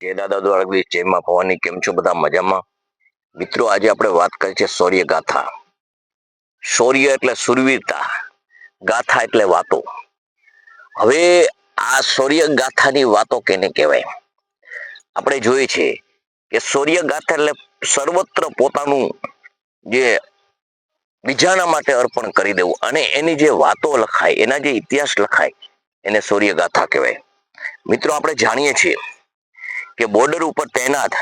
જય દાદા દ્વારકાધીશ, જય માં ભવાની. કેમ છો બધા? મજામાં? મિત્રો, આજે આપણે વાત કરી છે શૌર્ય ગાથા. શૌર્ય એટલે સુરવીરતા, ગાથા એટલે વાતો. હવે આ શૌર્ય ગાથાની વાતો કેને કહેવાય? આપણે જોઈએ છે કે શૌર્ય ગાથા એટલે સર્વત્ર પોતાનું જે બીજાના માટે અર્પણ કરી દેવું અને એની જે વાતો લખાય, એના જે ઇતિહાસ લખાય, એને શૌર્ય ગાથા કહેવાય. મિત્રો, આપણે જાણીએ છીએ કે બોર્ડર ઉપર તૈનાત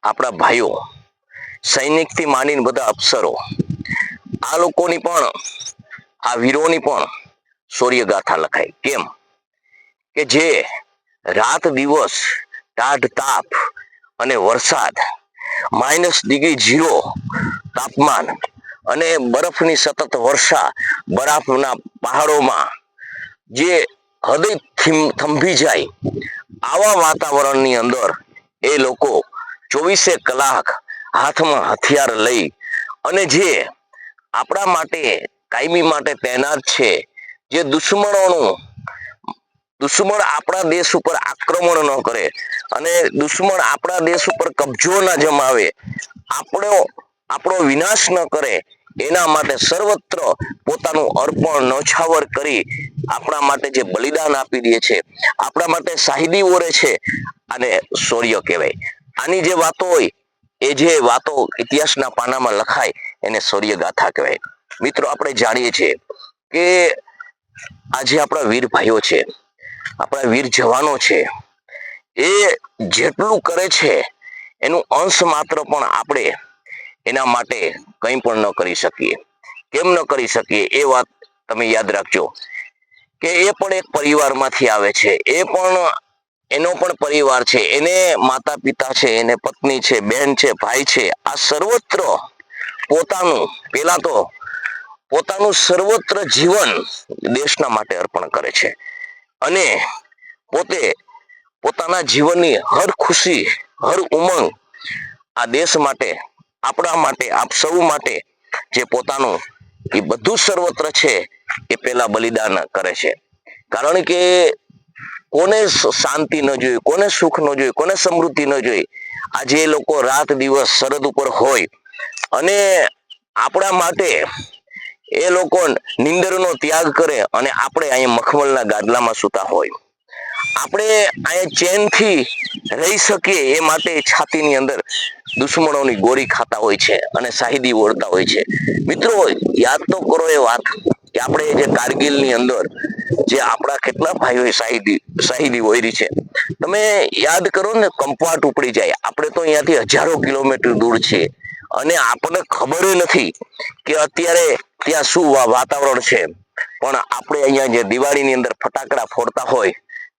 આપણા ભાઈઓ, સૈનિકથી માંડીને બધા અફસરો, આ લોકોની પણ, આ વીરોની પણ શૌર્ય ગાથા લખાય. કેમ કે જે રાત દિવસ ટાઢ તાપ અને વરસાદ, -0 તાપમાન અને બરફની સતત વર્ષા, બરફના પહાડોમાં જે હૃદય થંભી જાય આવા વાતાવરણની અંદર એ લોકો 24 કલાક હાથમાં હથિયાર લઈ અને જે આપણા માટે કાયમી માટે તૈનાત છે, જે દુશ્મન આપણા દેશ ઉપર આક્રમણ ન કરે અને દુશ્મન આપણા દેશ ઉપર કબજો ના જમાવે, આપણો વિનાશ ન કરે, એના માટે સર્વત્ર પોતાનું અર્પણ નોછાવર કરી આપણા માટે જે બલિદાન આપી દે છે, આપણા માટે શાહિદી ઓરે છે, અને શૌર્ય કહેવાય. આની જે વાતો હોય, એ જે વાતો ઇતિહાસના પાનામાં લખાય, એને શૌર્ય ગાથા કહેવાય. મિત્રો, આપણે જાણીએ છીએ કે આજે આપણા વીર ભાઈઓ છે, આપણા વીર જવાનો છે, એ જેટલું કરે છે એનું અંશ માત્ર પણ આપણે એના માટે કંઈ પણ ન કરી શકીએ. કેમ ન કરી શકીએ? એ વાત તમે યાદ રાખજો કે એ પણ એક પરિવારમાંથી આવે છે, એનો પણ પરિવાર છે, એને માતા પિતા છે, એને પત્ની છે, બેન છે, ભાઈ છે, આ સર્વત્ર પોતાનું સર્વત્ર જીવન દેશના માટે અર્પણ કરે છે અને પોતે પોતાના જીવનની હર ખુશી, હર ઉમંગ આ દેશ માટે, આપણા માટે, આપ સૌ માટે જે પોતાનું એ બધું સર્વત્ર છે, એ પેલા બલિદાન કરે છે. કારણ કે કોને શાંતિ ન જોઈએ, કોને સુખ ન જોઈએ, કોને સમૃદ્ધિ ન જોઈએ? આજે એ લોકો રાત દિવસ સરહદ ઉપર હોય અને આપણા માટે એ લોકો નિંદરનો ત્યાગ કરે અને આપણે અહીંયા મખમલના ગાદલામાં સૂતા હોય. આપણે અહીંયા ચેનથી રહી શકીએ એ માટે છાતીની અંદર દુશ્મનોની ગોળી ખાતા હોય છે અને શાહિદી ઓળતા હોય છે. મિત્રો, યાદ તો કરો એ વાત કે આપણે જે કારગિલની અંદર જે આપણા કેટલા ભાઈઓએ શાહિદી ઓયરી છે. તમે યાદ કરો ને, કંપાટ ઉપડી જાય. આપણે તો અહીંયાથી હજારો કિલોમીટર દૂર છીએ અને આપણને ખબર નથી કે અત્યારે ત્યાં શું વાતાવરણ છે, પણ આપણે અહીંયા જે દિવાળીની અંદર ફટાકડા ફોડતા હોય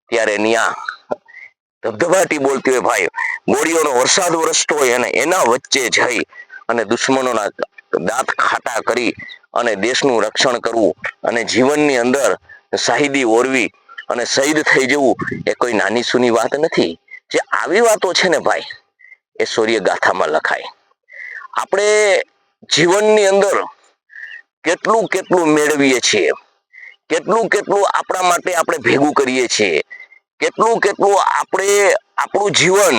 ત્યારે ત્યાં ધબધબાટી બોલતી હોય, ભાઈ, ગોળીઓનો વરસાદ વરસતો હોય અને એના વચ્ચે જઈ અને દુશ્મનોના દાંત ખાટા કરી અને દેશનું રક્ષણ કરવું અને જીવનની અંદર શાહિદી ઓરવી અને શહીદ થઈ જવું, એ કોઈ નાની સૂની વાત નથી. જે આવી વાતો છે ને ભાઈ, એ શૌર્ય ગાથામાં લખાય. આપણે જીવનની અંદર કેટલું કેટલું મેળવીએ છીએ, કેટલું કેટલું આપણા માટે આપણે ભેગું કરીએ છીએ, કેટલું કેટલું આપણે આપણું જીવન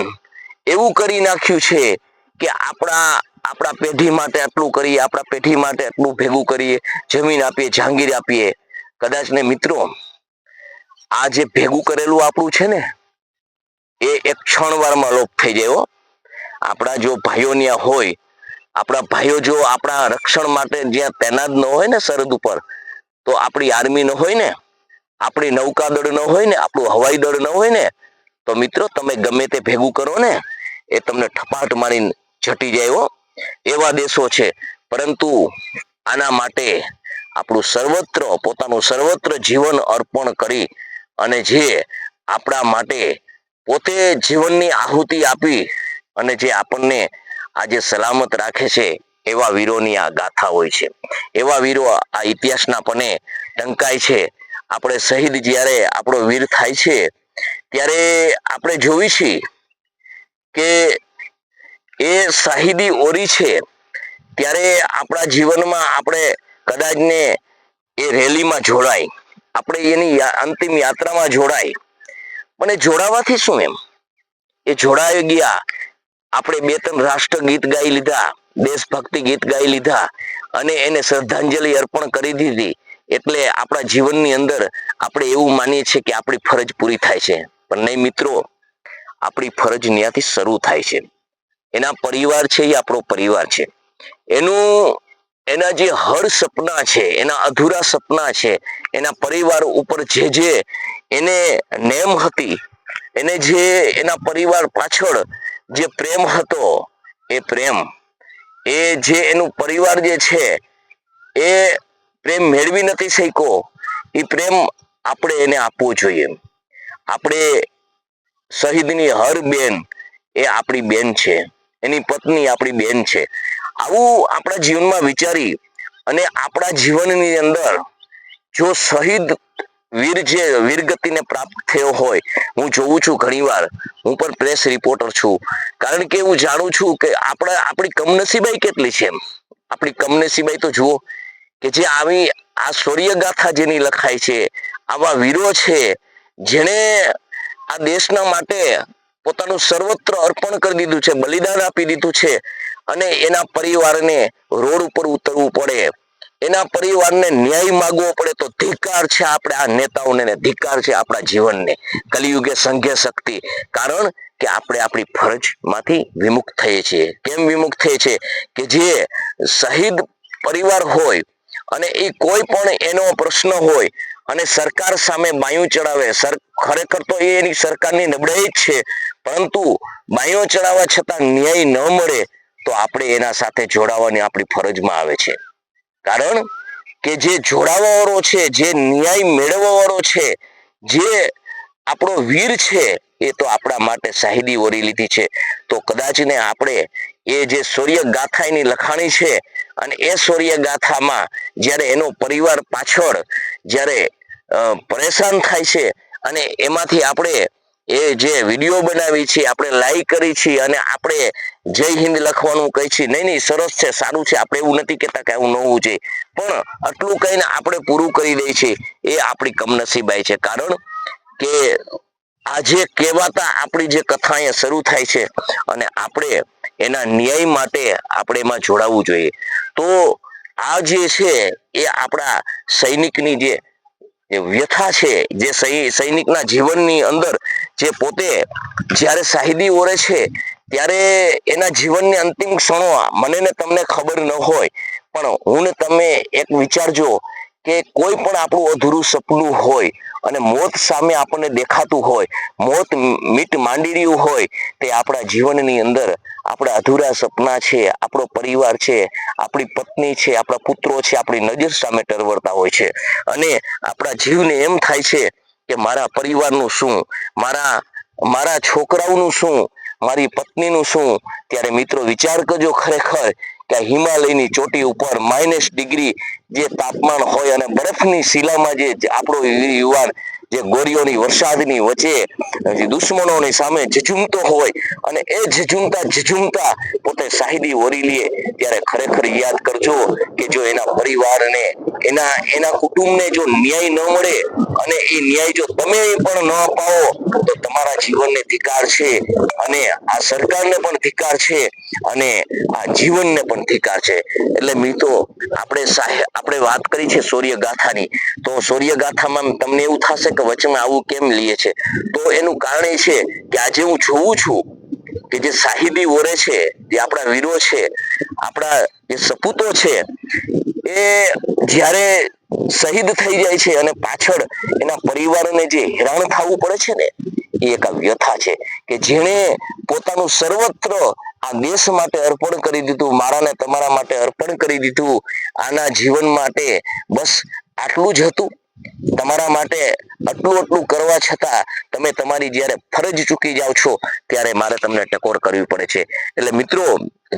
એવું કરી નાખ્યું છે કે આપણા પેઢી માટે આટલું કરીએ, આપણા પેઢી માટે આટલું ભેગું કરીએ, જમીન આપીએ, જહાંગીર આપીએ. કદાચ ને મિત્રો, આ જે ભેગું કરેલું આપણું છે ને, એ એક ક્ષણવારમાં લોપ થઈ જાય. આપણા જો ભાઈઓ ત્યાં હોય, આપણા ભાઈઓ જો આપણા રક્ષણ માટે જ્યાં તૈનાત ન હોય ને સરહદ ઉપર, તો આપણી આર્મી ન હોય ને, આપણી નૌકાદળ ન હોય ને, આપણું હવાઈ દળ ન હોય ને, તો મિત્રો, તમે ગમે તે ભેગું કરો ને, એ તમને ઠપાટ મારીને છટી જાય. એવા દેશો છે. પરંતુ આના માટે આપણું પોતાનું સર્વત્ર જીવન અર્પણ કરી અને જે આપણા માટે પોતે જીવનની આહુતિ આપી અને જે આપણને આજે સલામત રાખે છે, એવા વીરોની આ ગાથા હોય છે. એવા વીરો આ ઇતિહાસના પને ટંકાય છે. આપણે શહીદ જ્યારે આપણો વીર થાય છે, ત્યારે આપણે જોઈ છીએ કે એ શાહિદી ઓરી છે, ત્યારે આપણા જીવનમાં આપણે કદાચ ને એ રેલીમાં જોડાય, આપણે એની અંતિમ યાત્રામાં જોડાય. પણ એ જોડાવાથી શું એમ? એ જોડાઈ ગયા. આપણે 2-3 રાષ્ટ્રગીત ગાઈ લીધા, દેશભક્તિ ગીત ગાઈ લીધા અને એને શ્રદ્ધાંજલિ અર્પણ કરી દીધી એટલે આપણા જીવનની અંદર આપણે એવું માનીએ છીએ કે આપણી ફરજ પૂરી થાય છે. પણ નહીં મિત્રો, આપણી ફરજ ત્યાંથી શરૂ થાય છે. એના પરિવાર છે એ આપણો પરિવાર છે. એના જે હર સપના છે, એના અધૂરા સપના છે, એના પરિવાર ઉપર જે એને નેમ હતી, એને જે એના પરિવાર પાછળ જે પ્રેમ હતો, એ પ્રેમ, એ જે એનું પરિવાર જે છે એ પ્રેમ મેળવી નથી શક્યો, એ પ્રેમ આપણે એને આપવો જોઈએ. આપણે શહીદની હર બેન એ આપણી બેન છે, એની પત્ની આપણી બેન છે. આવું આપણા જીવનમાં વિચારી અને આપણા જીવનની અંદર જો શહીદ વીરગતિને પ્રાપ્ત થયો હોય, હું જોઉં છું ઘણીવાર, હું પણ પ્રેસ રિપોર્ટર છું, કારણ કે હું જાણું છું કે આપણી કમનસીબાઈ કેટલી છે. આપણી કમનસીબાઈ તો જુઓ કે જે આવી આ શૌર્યગાથા જેની લખાય છે, આવા વીરો છે જેણે આ દેશના માટે પોતાનું સર્વત્ર અર્પણ કરી દીધું છે, બલિદાન આપી દીધું છે અને એના પરિવારને રોડ ઉપર ઉતરવું પડે, એના પરિવારને ન્યાય માંગવો પડે તો ધિક્કાર છે આપણે આ નેતાઓને, ધિક્કાર છે આપણા જીવનને. કલિયુગે સંઘે શક્તિ, કારણ કે આપણે આપણી ફરજમાંથી વિમુખ થઈએ છીએ. કેમ વિમુખ થઈએ છીએ? કે જે શહીદ પરિવાર હોય અને એ કોઈ પણ એનો પ્રશ્ન હોય અને સરકાર સામે બાયું ચડાવે, ખરેખર તો એ એની સરકારની નબળાઈ જ છે, પરંતુ બાયું ચડાવવા છતાં ન્યાય ન મળે તો આપણે એના સાથે જોડાવાની આપણી ફરજમાં આવે છે. કારણ કે જે જોડાવા વાળો છે, જે ન્યાય મેળવવા વાળો છે, જે આપણો વીર છે, એ તો આપણા માટે શાહિદી ઓરી લીધી છે. તો કદાચ ને આપણે એ જે શૌર્ય ગાથા એની લખાણી છે અને એ શૌર્ય ગાથામાં જ્યારે એનો પરિવાર પાછળ જ્યારે પરેશાન થાય છે અને એમાંથી આપણે એ જે વિડીયો બનાવી છે, આપણે લાઈક કરી છે અને આપણે જય હિન્દ લખવાનું કહી છે, નહીં સરસ છે, સારું છે, આપણે એવું નથી કહેતા કે આવું ન હોવું જોઈએ, પણ આટલું કહીને આપણે પૂરું કરી દઈએ છીએ, એ આપણી કમનસીબાઈ છે. કારણ કે આજે કહેવાતા આપણી જે કથા અહીંયા શરૂ થાય છે અને આપણે એના ન્યાય માટે આપણે એમાં જોડાવવું જોઈએ. તો આ જે છે એ આપણા સૈનિકની જે વ્યથા છે, જે સૈનિકના જીવનની અંદર જે પોતે જ્યારે શાહિદી ઓરે છે ત્યારે એના જીવનની અંતિમ ક્ષણો મને ને તમને ખબર ન હોય, પણ હું ને તમે એક વિચારજો કે કોઈ પણ આપણું અધૂરું સપનું હોય અને મોત સામે આપણને દેખાતું હોય, મોત મીટ માંડી રહ્યું હોય, તે આપણા જીવનની અંદર આપણા અધૂરા સપના છે, આપણો પરિવાર છે, આપણી પત્ની છે, આપણા પુત્રો છે, આપણી નજર સામે ટરવરતા હોય છે અને આપણા જીવને એમ થાય છે કે મારા પરિવારનું શું, મારા છોકરાઓનું શું, મારી પત્નીનું શું. ત્યારે મિત્રો વિચાર કરજો ખરેખર કે હિમાલયની ચોટી ઉપર -ડિગ્રી જે તાપમાન હોય અને બરફની શિલામાં જે આપણો યુવાન જે ગોરીઓની વરસાદની વચ્ચે દુશ્મનોની સામે ઝઝૂમતો હોય અને એ ઝઝૂમતા પોતે શાહિદી ઓરી લે, ત્યારે ખરેખર યાદ કરજો કે જો એના પરિવારને એના કુટુંબને જો ન્યાય ન મળે અને એ ન્યાય જો તમે પણ ન અપાવો તો તમારા જીવનને ધિક્કાર છે અને આ સરકારને પણ ધિક્કાર છે અને આ જીવનને પણ ધિક્કાર છે. એટલે મિત્રો, આપણે વાત કરી છે શૌર્ય ગાથાની, તો શૌર્ય ગાથામાં તમને એવું થશે કે વચમાં આવું કેમ લીએ છે, તો એનું કારણ એ છે કે આજે હું જોઉં છું કે જે શાહિદી ઓરે છે, જે આપણા વીરો છે, આપણા જે સપૂતો છે, એ જ્યારે શહીદ થઈ જાય છે અને પાછળ એના પરિવારને જે હેરાન થવું પડે છે ને, એ એક વ્યથા છે કે જેણે પોતાનું સર્વત્ર આ દેશ માટે અર્પણ કરી દીધું, મારા ને તમારા માટે અર્પણ કરી દીધું, આના જીવન માટે બસ આટલું જ હતું. તમારા માટે આટલું કરવા છતાં તમે તમારી જ્યારે ફરજ ચૂકી જાઓ છો ત્યારે મારે તમને ટકોર કરવી પડે છે. એટલે મિત્રો,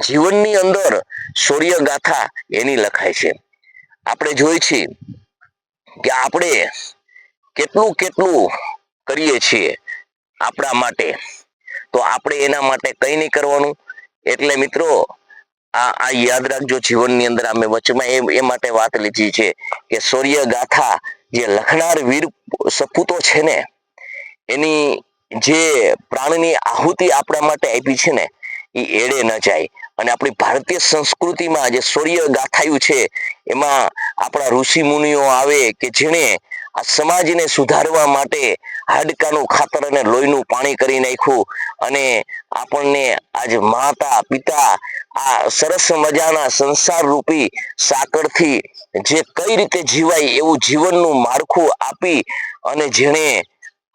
જીવનની અંદર શૌર્ય ગાથા એની લખાય છે. આપણે જોઈ છીએ કે આપણે કેટલું કરીએ છીએ આપણા માટે, તો આપણે એના માટે કંઈ નહીં કરવાનું. એટલે મિત્રો, આ યાદ રાખજો જીવનની અંદર. અમે વચમાં એ માટે વાત લીધી છે કે શૌર્ય ગાથા જે લખનાર વીર સપૂતો છે ને, એની જે પ્રાણની આહુતિ આપણા માટે આપી છે ને એ એળે ન જાય. અને આપણી ભારતીય સંસ્કૃતિમાં જે શૌર્ય ગાથાયું છે એમાં આપણા ઋષિ મુનિઓ આવે કે જેણે આ સમાજને સુધારવા માટે હાડકાનું ખાતર અને લોહીનું પાણી કરી નાખ્યું અને આપણને આજ માતા પિતા આ સરસ મજાના સંસાર રૂપી સાકરથી જે કઈ રીતે જીવાય એવું જીવનનું માળખું આપી અને જેણે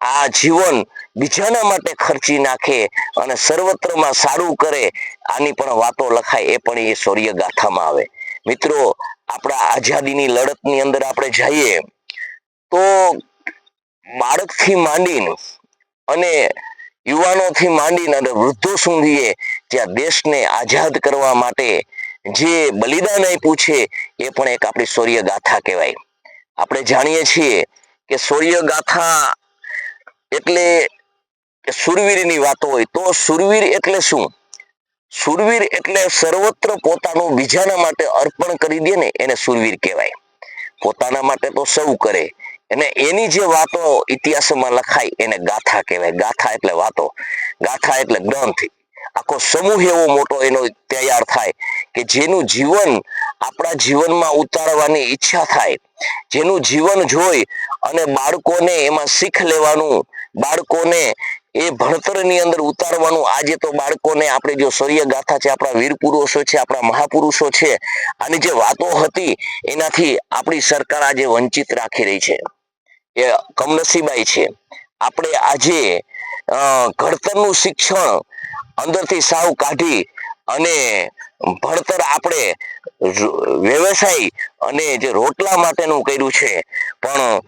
આ જીવન બીજાના માટે ખર્ચી નાખે અને સર્વત્રમાં સારું કરે આની પણ વાતો લખાય એ પણ એ શૌર્ય ગાથામાં આવે. મિત્રો આપણા આઝાદીની લડતની અંદર આપણે જઈએ તો બાળકથી માંડીને અને યુવાનોથી માંડીને અને વૃદ્ધો સુધીએ જ્યાં દેશને આઝાદ કરવા માટે જે બલિદાન આપ્યું છે એ પણ એક આપણી શૌર્ય ગાથા કહેવાય. આપણે જાણીએ છીએ કે શૌર્ય ગાથા એટલે સુરવીરની વાતો હોય તો સુરવીર એટલે શું? સુરવીર એટલે સર્વત્ર પોતાનું બીજાના માટે અર્પણ કરી દે ને એને સુરવીર કહેવાય. પોતાના માટે તો સૌ કરે અને એની જે વાતો ઇતિહાસમાં લખાય એને ગાથા કહેવાય. ગાથા એટલે વાતો, ગાથા એટલે ગ્રંથ. આખો સમૂહ એવો મોટો એનો તૈયાર થાય કે જેનું જીવન આપણા જીવનમાં ઉતારવાની ઈચ્છા થાય, જેનું જીવન જોઈ અને બાળકોને એમાં શીખ લેવાનું, બાળકોને એ ભણતરની અંદર ઉતારવાનું. આજે તો બાળકોને આપણે જો શૌર્ય ગાથા છે, આપણા વીર પુરુષો છે, આપણા મહાપુરુષો છે, આની જે વાતો હતી એનાથી આપણી સરકાર આજે વંચિત રાખી રહી છે. એ કમનસીબાઈ છે. આપણે આજે ઘડતરનું શિક્ષણ અંદરથી સાવ કાઢી અને ભણતર આપણે વ્યવસાય અને જે રોટલા માટેનું કર્યું છે પણ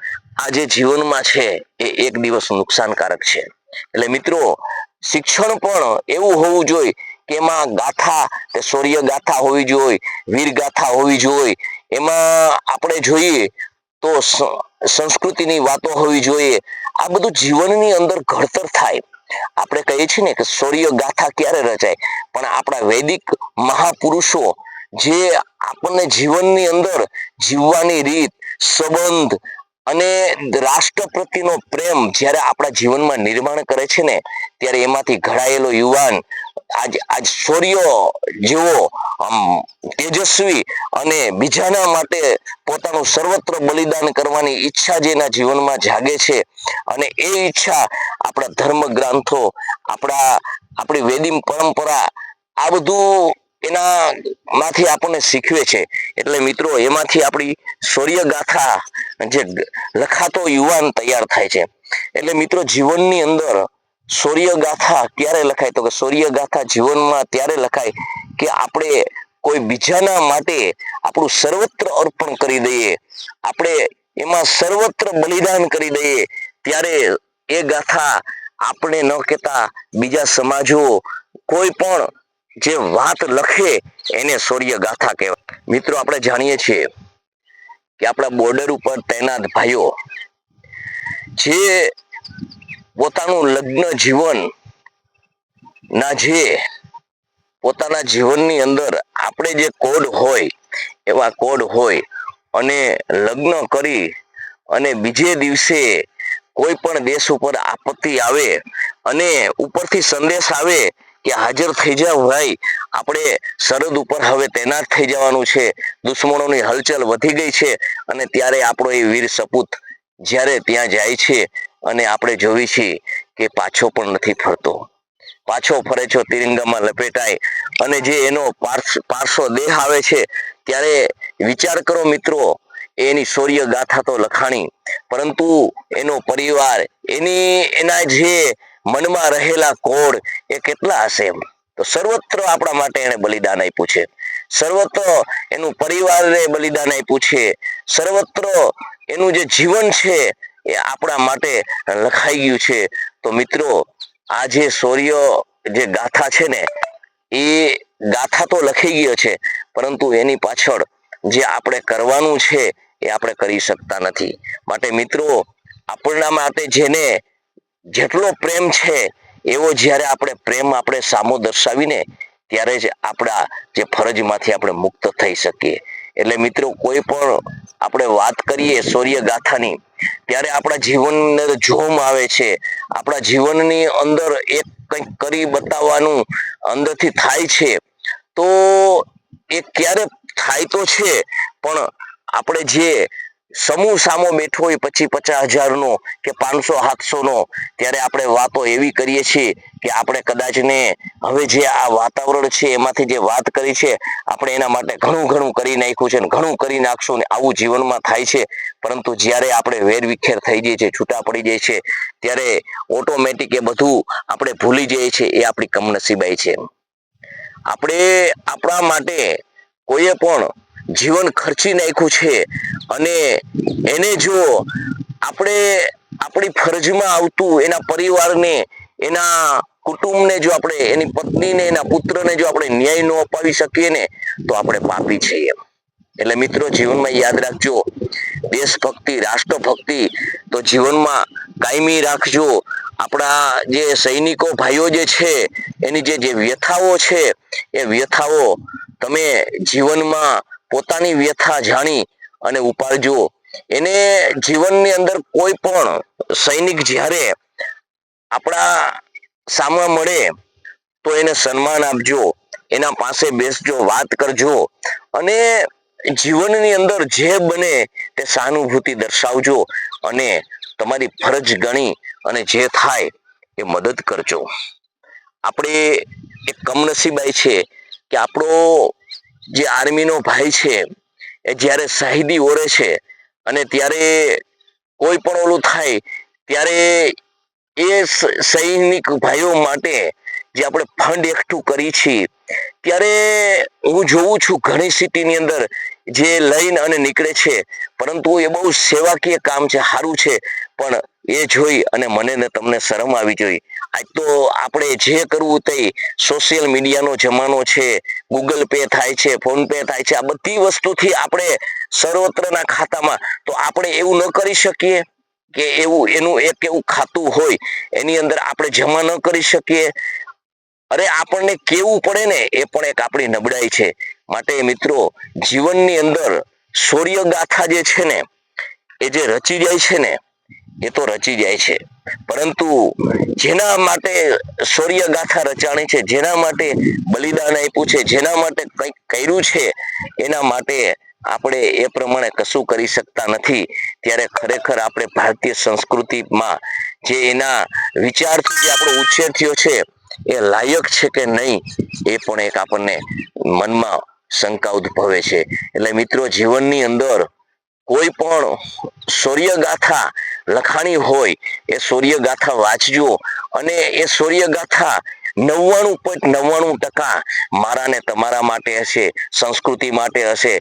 આ જે જીવનમાં છે એ એક દિવસ નુકસાનકારક છે. એટલે મિત્રો શિક્ષણ પણ એવું હોવું જોઈએ કે એમાં ગાથા શૌર્ય ગાથા હોવી જોઈએ, વીર ગાથા હોવી જોઈએ. એમાં આપણે જોઈએ તો સંસ્કૃતિની વાતો હોવી જોઈએ. આ બધું જીવનની અંદર ઘડતર થાય. આપણે કહીએ છીએ ને કે શૌર્ય ગાથા ક્યારે રચાય, પણ આપણા વૈદિક મહાપુરુષો જે આપણને જીવનની અંદર જીવવાની રીત, સંબંધ અને રાષ્ટ્ર પ્રત્યેનો પ્રેમ જ્યારે આપણા જીવનમાં નિર્માણ કરે છે ને ત્યારે એમાંથી ઘડાયેલો યુવાન આજ શૌર્ય જેવો તેજસ્વી અને બીજાના માટે પોતાનું સર્વત્ર બલિદાન કરવાની ઈચ્છા જેના જીવનમાં જાગે છે અને એ ઈચ્છા આપણા ધર્મ ગ્રંથો, આપણી વૈદિક પરંપરા આ બધું એના માંથી આપણને શીખવે છે. એટલે મિત્રો એમાંથી આપણી શૌર્ય ગાથા જે લખાતો યુવાન તૈયાર થાય છે. એટલે મિત્રો જીવનની અંદર શૌર્ય ગાથા ક્યારે લખાય? તો કે શૌર્ય ગાથા જીવનમાં ત્યારે લખાય કે આપણે કોઈ બીજાના માટે આપણું સર્વત્ર અર્પણ કરી દઈએ, આપણે એમાં સર્વત્ર બલિદાન કરી દઈએ ત્યારે એ ગાથા આપણે ન કહેતા બીજા સમાજો કોઈ પણ જે વાત લખે એને શૌર્ય ગાથા કહેવાય. મિત્રો આપણે જાણીએ છીએ કે આપણા બોર્ડર ઉપર તૈનાત ભાઈઓ જે પોતાનું લગ્ન જીવન ના જે પોતાના જીવનની અંદર આપણે જે કોડ હોય એવા કોડ હોય અને લગ્ન કરી અને બીજે દિવસે કોઈ પણ દેશ ઉપર આપત્તિ આવે અને ઉપરથી સંદેશ આવે કે હાજર થઈ જાવ ભાઈ, આપણે સરહદ ઉપર હવે તૈનાત થઈ જવાનું છે, દુશ્મનોની હલચલ વધી ગઈ છે અને ત્યારે આપણો એ વીર સપૂત જ્યારે ત્યાં જાય છે અને આપણે જોઈ છીએ કે પાછો પણ નથી ફરતો. પાછો ફરે છે તિરંગામાં લપેટાય અને જે એનો પાર્શ્વ દેહ આવે છે ત્યારે વિચાર કરો મિત્રો, એની શૌર્ય ગાથા તો લખાણી પરંતુ એનો પરિવાર એના જે મનમાં રહેલા કોડ એ કેટલા હશે? તો સર્વત્ર આપણા માટે એને બલિદાન આપ્યું છે, સર્વત્ર એનું પરિવારને બલિદાન આપ્યું છે, સર્વત્ર એનું જે જીવન છે એ આપણા માટે લખાઈ ગયું છે. તો મિત્રો આ જે શૌર્ય જે ગાથા છે ને એ ગાથા તો લખાઈ ગયો છે પરંતુ એની પાછળ જે આપણે કરવાનું છે એ આપણે કરી શકતા નથી. માટે મિત્રો આપણા માટે જેને જેટલો પ્રેમ છે એવો જ્યારે આપણે પ્રેમ આપણે સામો દર્શાવીને ત્યારે જ આપણા જે ફરજમાંથી આપણે મુક્ત થઈ શકીએ. એટલે મિત્રો કોઈ પણ આપણે વાત કરીએ શૌર્ય ગાથાની ત્યારે આપણા જીવનની અંદર જોમ આવે છે, આપણા જીવનની અંદર એક કંઈક કરી બતાવવાનું અંદરથી થાય છે. તો એ ક્યારે થાય તો છે, પણ આપણે જે સમૂહ સામો બેઠો હોય 50,000 નો કે 500-700 નો, ત્યારે આપણે વાતો એવી કરીએ છીએ કે આપણે કદાચ ને હવે જે આ વાતાવરણ છે એમાંથી જે વાત કરી છે આપણે એના માટે ઘણું ઘણું કરી નાખ્યું છે ને ઘણું કરી નાખશું ને આવું જીવનમાં થાય છે. પરંતુ જ્યારે આપણે વેરવિખેર થઈ જઈએ છીએ, છૂટા પડી જાય છે, ત્યારે ઓટોમેટિક એ બધું આપણે ભૂલી જઈએ છીએ. એ આપણી કમનસીબાઈ છે. આપણે આપણા માટે કોઈએ પણ જીવન ખર્ચી નાખ્યું છે અને એને જો આપણે આપણી ફરજમાં આવતું એના પરિવારને, એના કુટુંબને, જો આપણે એની પત્નીને, એના પુત્રને જો આપણે ન્યાય ન અપાવી શકીએ ને તો આપણે પાપી છીએ. એટલે મિત્રો જીવનમાં યાદ રાખજો, દેશભક્તિ, રાષ્ટ્રભક્તિ તો જીવનમાં કાયમી રાખજો. આપણા જે સૈનિકો ભાઈઓ જે છે એની જે વ્યથાઓ છે એ વ્યથાઓ તમે જીવનમાં પોતાની વ્યથા જાણી અને ઉપાડજો. એને જીવનની અંદર કોઈ પણ સૈનિક જ્યારે આપણા સામે મળે તો એને સન્માન આપજો, એના પાસે બેસજો, વાત કરજો અને જીવનની અંદર જે બને તે સહાનુભૂતિ દર્શાવજો અને તમારી ફરજ ગણી અને જે થાય એ મદદ કરજો. આપણે એક કમનસીબાઈ છે કે આપણો જે આર્મીનો ભાઈ છે એ જ્યારે શહીદી ઓરે છે અને ત્યારે કોઈ પણ ઓલું થાય ત્યારે એ સૈનિક ભાઈઓ માટે જે આપણે ફંડ એકઠું કરી છીએ, ત્યારે હું જોઉં છું ઘણી સિટીની અંદર જે લઈને અને નીકળે છે, પરંતુ એ બહુ સેવાકીય કામ છે, સારું છે, પણ એ જોઈ અને મને ને તમને શરમ આવી જોઈએ. આજ તો આપણે જે કરવું તે સોશિયલ મીડિયાનો જમાનો છે, ગૂગલ પે થાય છે, ફોન પે થાય છે, આ બધી વસ્તુથી આપણે સર્વત્રના ખાતામાં, તો આપણે એવું ન કરી શકીએ કે એવું એનું એક એવું ખાતું હોય એની અંદર આપણે જમા ન કરી શકીએ? અરે આપણને કેવું પડે ને એ પણ એક આપણી નબળાઈ છે. માટે મિત્રો જીવનની અંદર શૌર્ય ગાથા જે છે ને એ જે રચી જાય છે ને એ તો રચી જાય છે, પરંતુ જેના માટે શૌર્ય ગાથા રચાણી છે, જેના માટે બલિદાન આપ્યું છે, જેના માટે કંઈક કર્યું છે, એના માટે આપણે એ પ્રમાણે કશું કરી શકતા નથી. ત્યારે ખરેખર આપણે ભારતીય સંસ્કૃતિમાં જે એના વિચારથી જે આપણો ઉછેર થયો છે એ લાયક છે કે નહીં એ પણ એક આપણને મનમાં શંકા ઉદ્ભવે છે. એટલે મિત્રો જીવનની અંદર કોઈ પણ શૌર્ય ગાથા લખાણી હોય એ શૌર્ય ગાથા વાંચજો અને એ શૌર્ય ગાથા 99.99% મારા ને તમારા માટે હશે, સંસ્કૃતિ માટે હશે,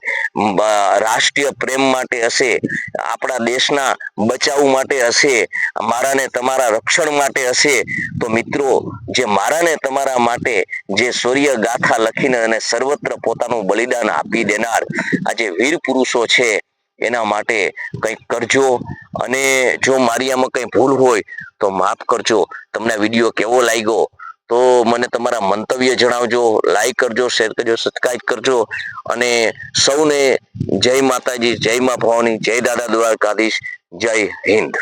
રાષ્ટ્રીય પ્રેમ માટે હશે, આપણા દેશના બચાવ માટે હશે, મારા ને તમારા રક્ષણ માટે હશે. તો મિત્રો જે મારા ને તમારા માટે જે શૌર્ય ગાથા લખીને અને સર્વત્ર પોતાનું બલિદાન આપી દેનાર આ જે વીર પુરુષો છે એના માટે કંઈક કરજો. અને જો મારી આમાં કંઈ ભૂલ હોય તો માફ કરજો. તમને વિડીયો કેવો લાગ્યો તો મને તમારા મંતવ્ય જણાવજો, લાઈક કરજો, શેર કરજો, સબસ્ક્રાઇબ કરજો અને સૌને જય માતાજી, જય મા ભવાની, જય દાદા દ્વારકાધીશ, જય હિન્દ.